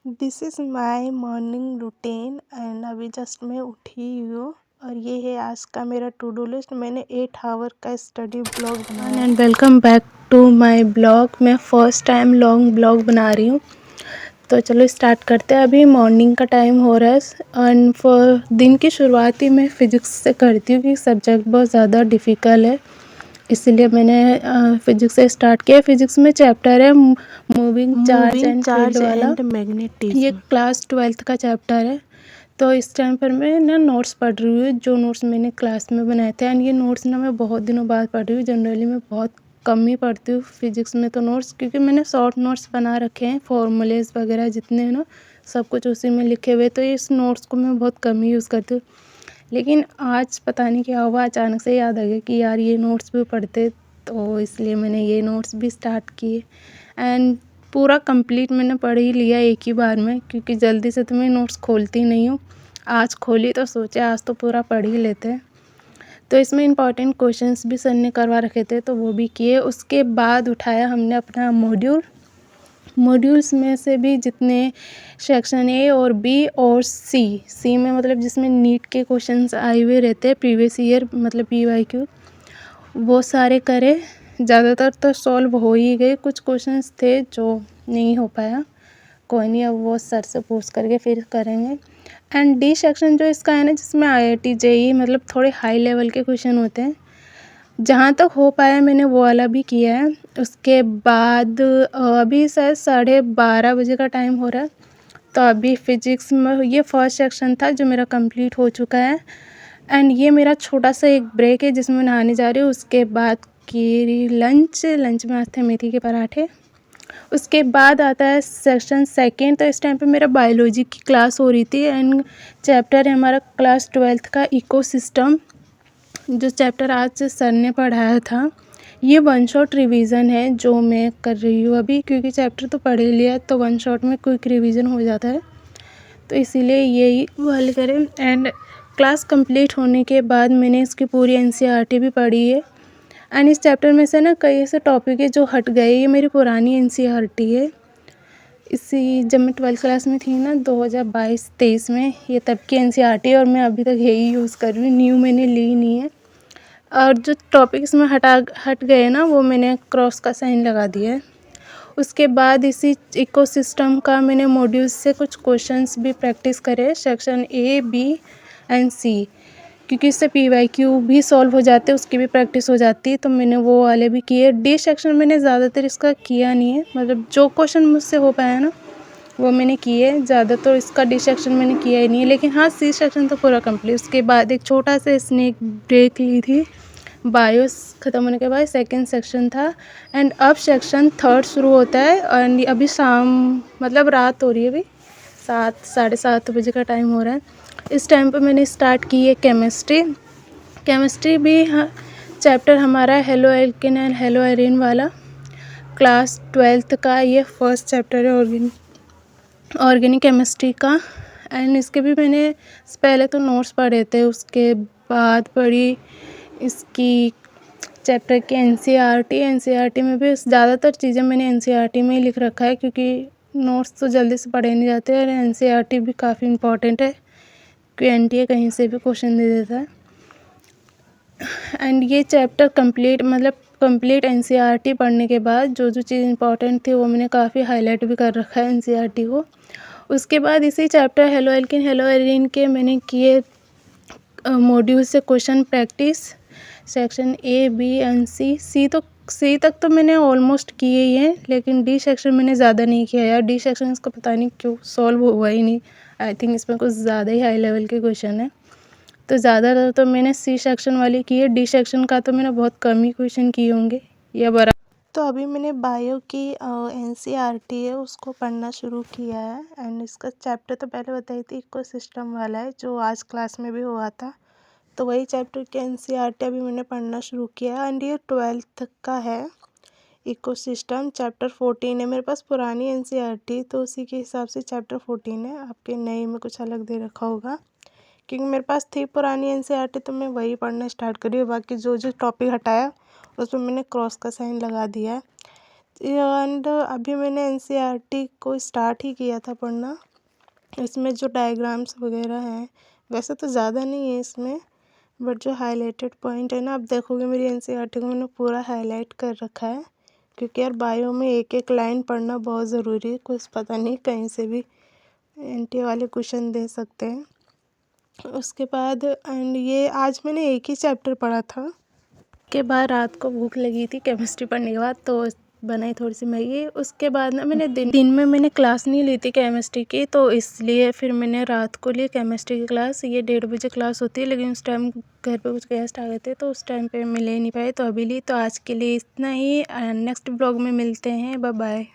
This is my morning routine and अभी just मैं उठी हूँ और ये है आज का मेरा टू डू लिस्ट। मैंने 8 आवर का स्टडी ब्लॉग बनाया and welcome back to my blog. मैं फर्स्ट टाइम लॉन्ग ब्लॉग बना रही हूँ, तो चलो स्टार्ट करते हैं। अभी मॉर्निंग का टाइम हो रहा है एंड फॉर दिन की शुरुआत ही मैं फ़िज़िक्स से करती हूँ कि सब्जेक्ट बहुत ज़्यादा डिफ़िकल्ट है, इसलिए मैंने फिज़िक्स से स्टार्ट किया। फिज़िक्स में चैप्टर है मूविंग चार्ज एंड फील्ड वाला। ये क्लास 12th का चैप्टर है। तो इस टाइम पर मैं ना नोट्स पढ़ रही हूँ, जो नोट्स मैंने क्लास में बनाए थे। एंड ये नोट्स ना मैं बहुत दिनों बाद पढ़ रही हूँ। जनरली मैं बहुत कम ही पढ़ती हूँ फिज़िक्स में तो नोट्स, क्योंकि मैंने शॉर्ट नोट्स बना रखे हैं, फॉर्मूलेज वगैरह जितने हैं ना सब कुछ उसी में लिखे हुए, तो इस नोट्स को मैं बहुत कम ही यूज़ करती हूँ। लेकिन आज पता नहीं क्या हुआ, अचानक से याद आ गया कि यार ये नोट्स भी पढ़ते, तो इसलिए मैंने ये नोट्स भी स्टार्ट किए। एंड पूरा कंप्लीट मैंने पढ़ ही लिया एक ही बार में, क्योंकि जल्दी से तो मैं नोट्स खोलती नहीं हूँ। आज खोली तो सोचे आज तो पूरा पढ़ ही लेते हैं। तो इसमें इंपॉर्टेंट क्वेश्चंस भी सर ने करवा रखे थे, तो वो भी किए। उसके बाद उठाया हमने अपना मॉड्यूल्स में से भी जितने सेक्शन ए और बी और सी में मतलब जिसमें नीट के क्वेश्चंस आए हुए रहते हैं प्रीवियस ईयर, मतलब PYQ, वो सारे करे। ज़्यादातर तो सॉल्व हो ही गए, कुछ क्वेश्चंस थे जो नहीं हो पाया, कोई नहीं, अब वो सर से पूछ करके फिर करेंगे। एंड डी सेक्शन जो इसका है ना, जिसमें IIT JEE मतलब थोड़े हाई लेवल के क्वेश्चन होते हैं, जहाँ तक हो पाया मैंने वो वाला भी किया है। उसके बाद अभी शायद 12:30 बजे का टाइम हो रहा है, तो अभी फ़िज़िक्स में ये फर्स्ट सेक्शन था जो मेरा कंप्लीट हो चुका है। एंड ये मेरा छोटा सा एक ब्रेक है जिसमें मैं नहाने जा रही हूँ। उसके बाद की लंच में आज थे मेथी के पराठे। उसके बाद आता है सेक्शन सेकेंड, तो इस टाइम पे मेरा बायोलॉजी की क्लास हो रही थी। एंड चैप्टर है हमारा क्लास 12th का इकोसिस्टम, जो चैप्टर आज सर ने पढ़ाया था। ये वन शॉट रिवीजन है जो मैं कर रही हूँ अभी, क्योंकि चैप्टर तो पढ़ ही लिया तो वन शॉट में क्विक रिवीजन हो जाता है, तो इसीलिए यही वाले करें। एंड क्लास कंप्लीट होने के बाद मैंने इसकी पूरी NCERT भी पढ़ी है। एंड इस चैप्टर में से ना कई ऐसे टॉपिक है जो हट गए। ये मेरी पुरानी NCERT है, इसी जब मैं 12th क्लास में थी ना 2022-23 में, ये तब की NCERT है और मैं अभी तक यही यूज़ कर रही हूँ, न्यू मैंने ली नहीं है। और जो टॉपिक इसमें हट गए ना, वो मैंने क्रॉस का साइन लगा दिया है। उसके बाद इसी इकोसिस्टम का मैंने मॉड्यूल्स से कुछ क्वेश्चंस भी प्रैक्टिस करे, section A, B and C, क्योंकि इससे PYQ भी सॉल्व हो जाते, उसकी भी प्रैक्टिस हो जाती, तो मैंने वो वाले भी किए। डी सेक्शन मैंने ज़्यादातर इसका किया नहीं है, मतलब जो क्वेश्चन मुझसे हो पाया ना वो मैंने किए, ज़्यादातर इसका डी सेक्शन मैंने किया ही नहीं है। लेकिन हाँ, C सेक्शन तो पूरा कंप्लीट। उसके बाद एक छोटा सा स्नैक ब्रेक ली थी, बायोस ख़त्म होने के बाद सेकंड सेक्शन था। एंड अब सेक्शन थर्ड शुरू होता है। एंड अभी शाम मतलब रात हो रही है, अभी 7-7:30 बजे का टाइम हो रहा है। इस टाइम पे मैंने स्टार्ट की है केमिस्ट्री भी। हाँ, चैप्टर हमारा halo alkane and hello arene वाला, क्लास 12th का ये फर्स्ट चैप्टर है ऑर्गेनिक केमिस्ट्री का। एंड इसके भी मैंने पहले तो नोट्स पढ़े थे, उसके बाद पढ़ी इसकी चैप्टर की NCERT में भी ज़्यादातर चीज़ें मैंने NCERT में ही लिख रखा है, क्योंकि नोट्स तो जल्दी से पढ़े नहीं जाते और NCERT भी काफ़ी इम्पॉर्टेंट है, क्योंकि NTA कहीं से भी क्वेश्चन दे देता है। एंड ये चैप्टर कंप्लीट NCERT पढ़ने के बाद जो जो चीज़ इंपॉर्टेंट थी वो मैंने काफ़ी हाईलाइट भी कर रखा है NCERT को। उसके बाद इसी chapter halo alkane hello arene के मैंने किए मॉड्यूल से question practice, section A, B and C तक तो मैंने ऑलमोस्ट किए ही हैं, लेकिन डी सेक्शन मैंने ज़्यादा नहीं किया यार। डी सेक्शन इसका पता नहीं क्यों सॉल्व हुआ ही नहीं। आई थिंक इसमें कुछ ज़्यादा ही हाई लेवल के क्वेश्चन है, तो ज़्यादातर तो मैंने C सेक्शन वाली की है। डी सेक्शन का तो मैंने बहुत कम ही क्वेश्चन किए होंगे या बराबर। तो अभी मैंने बायो की NCERT है उसको पढ़ना शुरू किया है। एंड इसका चैप्टर तो पहले बताई थी इकोसिस्टम वाला है, जो आज क्लास में भी हुआ था, तो वही चैप्टर की NCERT अभी मैंने पढ़ना शुरू किया है। एंड ये 12th का है इकोसिस्टम, चैप्टर 14 है। मेरे पास पुरानी NCERT तो उसी के हिसाब से चैप्टर 14 है, आपके नए में कुछ अलग दे रखा होगा, क्योंकि मेरे पास थी पुरानी NCERT तो मैं वही पढ़ना स्टार्ट करी। बाकी जो जो टॉपिक हटाया उसमें मैंने क्रॉस का साइन लगा दिया है। एंड अभी मैंने एनसीईआरटी को स्टार्ट ही किया था पढ़ना। इसमें जो डायग्राम्स वगैरह हैं, वैसे तो ज़्यादा नहीं है इसमें, बट जो हाईलाइटेड पॉइंट है ना, आप देखोगे मेरी एनसीईआरटी को मैंने पूरा हाईलाइट कर रखा है, क्योंकि यार बायो में एक एक लाइन पढ़ना बहुत ज़रूरी है। कुछ पता नहीं, कहीं से भी एनटी वाले क्वेश्चन दे सकते हैं। उसके बाद एंड ये आज मैंने एक ही चैप्टर पढ़ा था। के बाद रात को भूख लगी थी केमिस्ट्री पढ़ने के बाद, तो बनाई थोड़ी सी मैगी। उसके बाद ना मैंने दिन में मैंने क्लास नहीं ली थी केमिस्ट्री की, तो इसलिए फिर मैंने रात को ली केमिस्ट्री की क्लास। ये 1:30 बजे क्लास होती है, लेकिन उस टाइम घर पे कुछ गेस्ट आ गए थे, तो उस टाइम पे मिल ही नहीं पाए, तो अभी ली। तो आज के लिए इतना ही, नेक्स्ट ब्लॉग में मिलते हैं, बाय बाय।